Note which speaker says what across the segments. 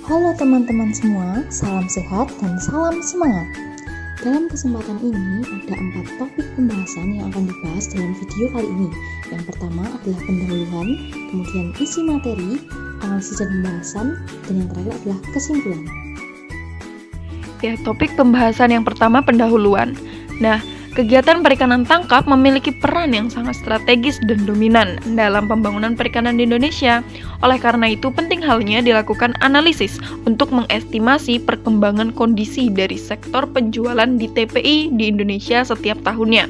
Speaker 1: Halo teman-teman semua, salam sehat dan salam semangat. Dalam kesempatan ini ada 4 topik pembahasan yang akan dibahas dalam video kali ini. Yang pertama adalah pendahuluan, kemudian isi materi, analisis dan pembahasan, dan yang terakhir adalah kesimpulan.
Speaker 2: Ya, topik pembahasan yang pertama pendahuluan. Nah, kegiatan perikanan tangkap memiliki peran yang sangat strategis dan dominan dalam pembangunan perikanan di Indonesia. Oleh karena itu, penting halnya dilakukan analisis untuk mengestimasi perkembangan kondisi dari sektor penjualan di TPI di Indonesia setiap tahunnya.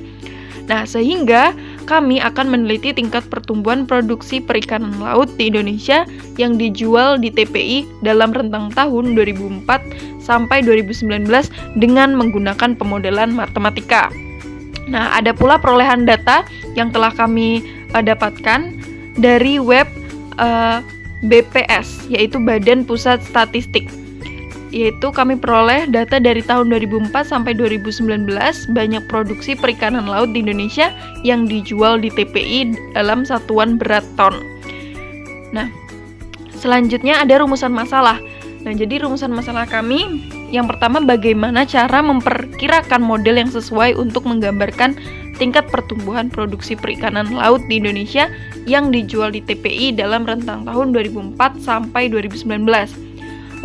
Speaker 2: Nah, sehingga kami akan meneliti tingkat pertumbuhan produksi perikanan laut di Indonesia yang dijual di TPI dalam rentang tahun 2004 sampai 2019 dengan menggunakan pemodelan matematika. Nah, ada pula perolehan data yang telah kami dapatkan dari web BPS, yaitu Badan Pusat Statistik. Yaitu kami peroleh data dari tahun 2004 sampai 2019, banyak produksi perikanan laut di Indonesia yang dijual di TPI dalam satuan berat ton. Nah, selanjutnya ada rumusan masalah. Nah, jadi rumusan masalah kami yang pertama, bagaimana cara memperkirakan model yang sesuai untuk menggambarkan tingkat pertumbuhan produksi perikanan laut di Indonesia yang dijual di TPI dalam rentang tahun 2004 sampai 2019.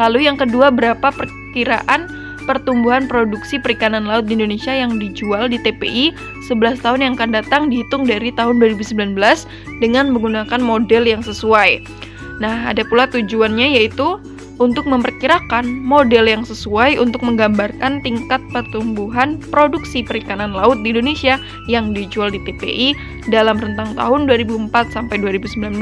Speaker 2: Lalu yang kedua, berapa perkiraan pertumbuhan produksi perikanan laut di Indonesia yang dijual di TPI 11 tahun yang akan datang dihitung dari tahun 2019 dengan menggunakan model yang sesuai. Nah, ada pula tujuannya yaitu untuk memperkirakan model yang sesuai untuk menggambarkan tingkat pertumbuhan produksi perikanan laut di Indonesia yang dijual di TPI dalam rentang tahun 2004 sampai 2019.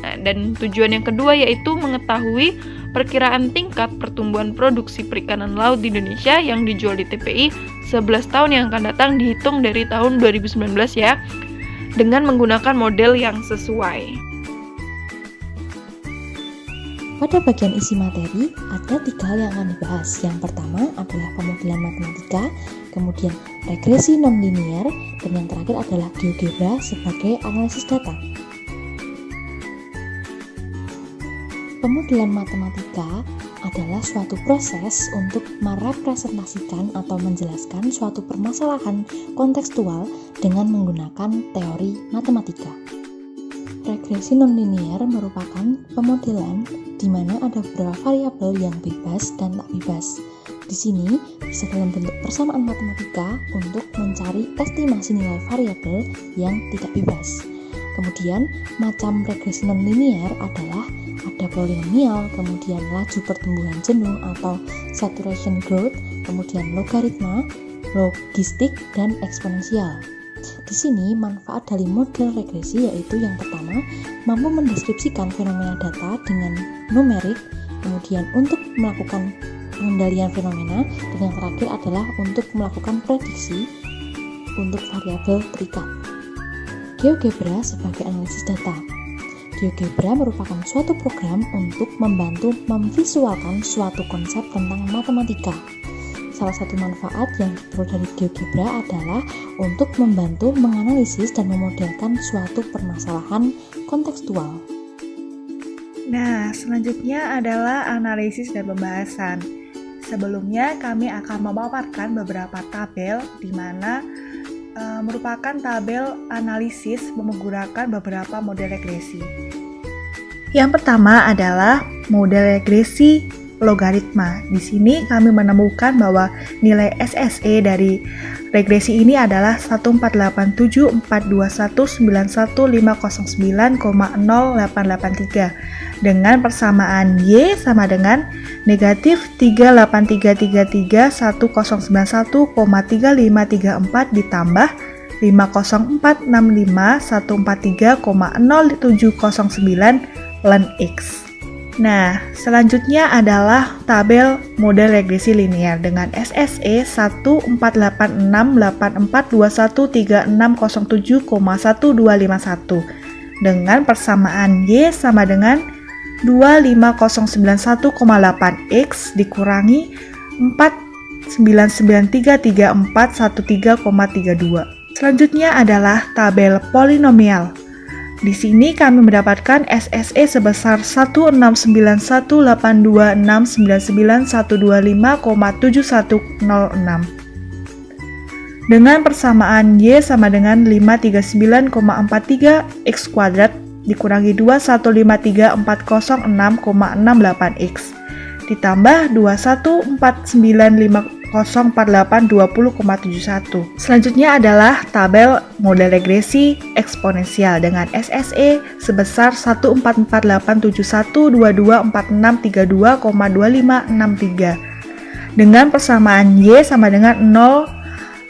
Speaker 2: Nah, dan tujuan yang kedua yaitu mengetahui perkiraan tingkat pertumbuhan produksi perikanan laut di Indonesia yang dijual di TPI 11 tahun yang akan datang dihitung dari tahun 2019 ya, dengan menggunakan model yang sesuai.
Speaker 1: Pada bagian isi materi, ada 3 hal yang akan dibahas. Yang pertama adalah pemodelan matematika, kemudian regresi non-linear, dan yang terakhir adalah GeoGebra sebagai analisis data. Pemodelan matematika adalah suatu proses untuk merepresentasikan atau menjelaskan suatu permasalahan kontekstual dengan menggunakan teori matematika. Regresi nonlinear merupakan pemodelan di mana ada beberapa variabel yang bebas dan tak bebas. Di sini bisa dalam bentuk persamaan matematika untuk mencari estimasi nilai variabel yang tidak bebas. Kemudian, macam regresi nonlinear adalah ada polinomial, kemudian laju pertumbuhan jenuh atau saturation growth, kemudian logaritma, logistik, dan eksponensial. Di sini manfaat dari model regresi yaitu yang pertama, mampu mendeskripsikan fenomena data dengan numerik, kemudian untuk melakukan pengendalian fenomena, dan yang terakhir adalah untuk melakukan prediksi untuk variabel terikat. GeoGebra sebagai analisis data. GeoGebra merupakan suatu program untuk membantu memvisualkan suatu konsep tentang matematika. Salah satu manfaat yang diperoleh dari GeoGebra adalah untuk membantu menganalisis dan memodelkan suatu permasalahan kontekstual.
Speaker 3: Nah, selanjutnya adalah analisis dan pembahasan. Sebelumnya kami akan memaparkan beberapa tabel di mana merupakan tabel analisis menggunakan beberapa model regresi. Yang pertama adalah model regresi logaritma. Di sini kami menemukan bahwa nilai SSE dari regresi ini adalah 14874219150900883 dengan persamaan Y sama dengan negatif 3833191,3534 ditambah 50465143079 ln X. Nah, selanjutnya adalah tabel model regresi linear dengan SSE 1486881313607,1251 dengan persamaan Y sama dengan 25091,8X dikurangi 4993341,3,32. Selanjutnya adalah tabel polinomial. Di sini kami mendapatkan SSE sebesar 16918299125,7106 dengan persamaan Y sama dengan 539,43 X kuadrat dikurangi 21534066,68 X ditambah 2149504820,71. Selanjutnya adalah tabel model regresi eksponensial dengan SSE sebesar 14487224632,2563 dengan persamaan Y sama dengan 0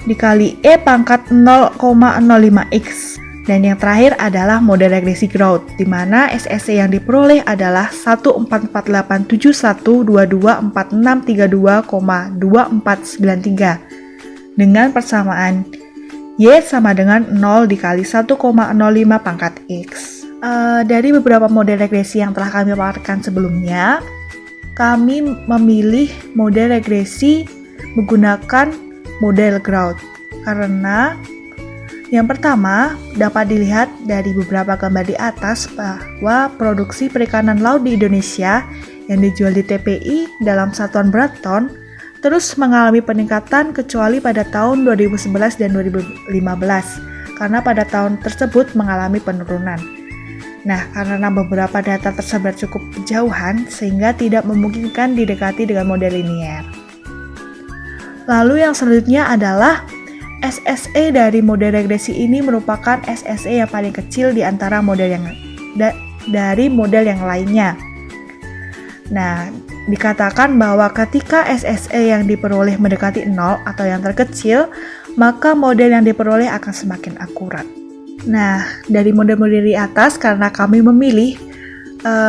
Speaker 3: dikali E pangkat 0,05X. Dan yang terakhir adalah model regresi growth, di mana SSE yang diperoleh adalah 14487124632,2493 dengan persamaan Y sama dengan 0 dikali 1,05 pangkat X. Dari beberapa model regresi yang telah kami paparkan sebelumnya, kami memilih model regresi menggunakan model growth karena yang pertama, dapat dilihat dari beberapa gambar di atas bahwa produksi perikanan laut di Indonesia yang dijual di TPI dalam satuan berat ton terus mengalami peningkatan kecuali pada tahun 2011 dan 2015 karena pada tahun tersebut mengalami penurunan. Nah, karena beberapa data tersebar cukup jauhan sehingga tidak memungkinkan didekati dengan model linier. Lalu yang selanjutnya adalah SSE dari model regresi ini merupakan SSE yang paling kecil di antara model yang dari model yang lainnya. Nah, dikatakan bahwa ketika SSE yang diperoleh mendekati 0 atau yang terkecil, maka model yang diperoleh akan semakin akurat. Nah, dari model-model di atas karena kami memilih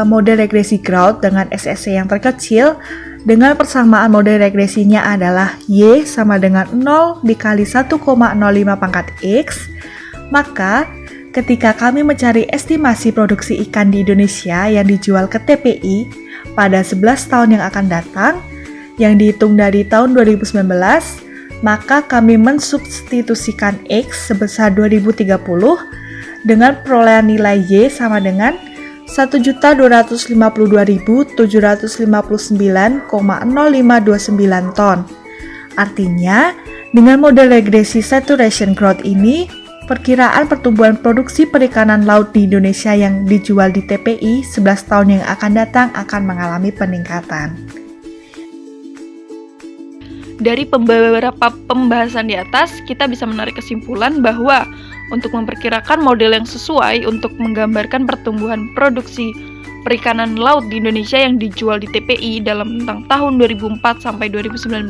Speaker 3: model regresi growth dengan SSE yang terkecil, dengan persamaan model regresinya adalah Y sama dengan 0 dikali 1,05 pangkat X, maka ketika kami mencari estimasi produksi ikan di Indonesia yang dijual ke TPI pada 11 tahun yang akan datang, yang dihitung dari tahun 2019, maka kami mensubstitusikan X sebesar 2030 dengan perolehan nilai Y sama dengan 1.252.759,0529 ton. Artinya, dengan model regresi saturation growth ini, perkiraan pertumbuhan produksi perikanan laut di Indonesia yang dijual di TPI 11 tahun yang akan datang akan mengalami peningkatan.
Speaker 2: Dari beberapa pembahasan di atas, kita bisa menarik kesimpulan bahwa untuk memperkirakan model yang sesuai untuk menggambarkan pertumbuhan produksi perikanan laut di Indonesia yang dijual di TPI dalam rentang tahun 2004 sampai 2019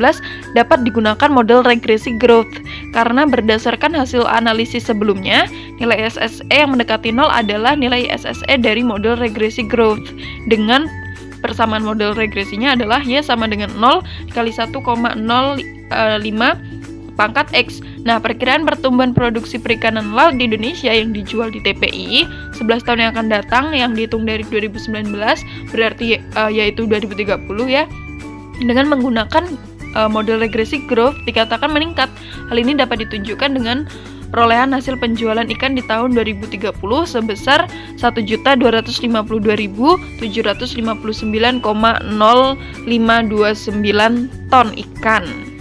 Speaker 2: dapat digunakan model regresi growth karena berdasarkan hasil analisis sebelumnya, nilai SSE yang mendekati 0 adalah nilai SSE dari model regresi growth dengan persamaan model regresinya adalah Y sama dengan 0 dikali 1,05 pangkat X. Nah, perkiraan pertumbuhan produksi perikanan laut di Indonesia yang dijual di TPI 11 tahun yang akan datang yang dihitung dari 2019 berarti yaitu 2030 ya. Dengan menggunakan model regresi growth dikatakan meningkat. Hal ini dapat ditunjukkan dengan perolehan hasil penjualan ikan di tahun 2030 sebesar 1.252.759,0529 ton ikan.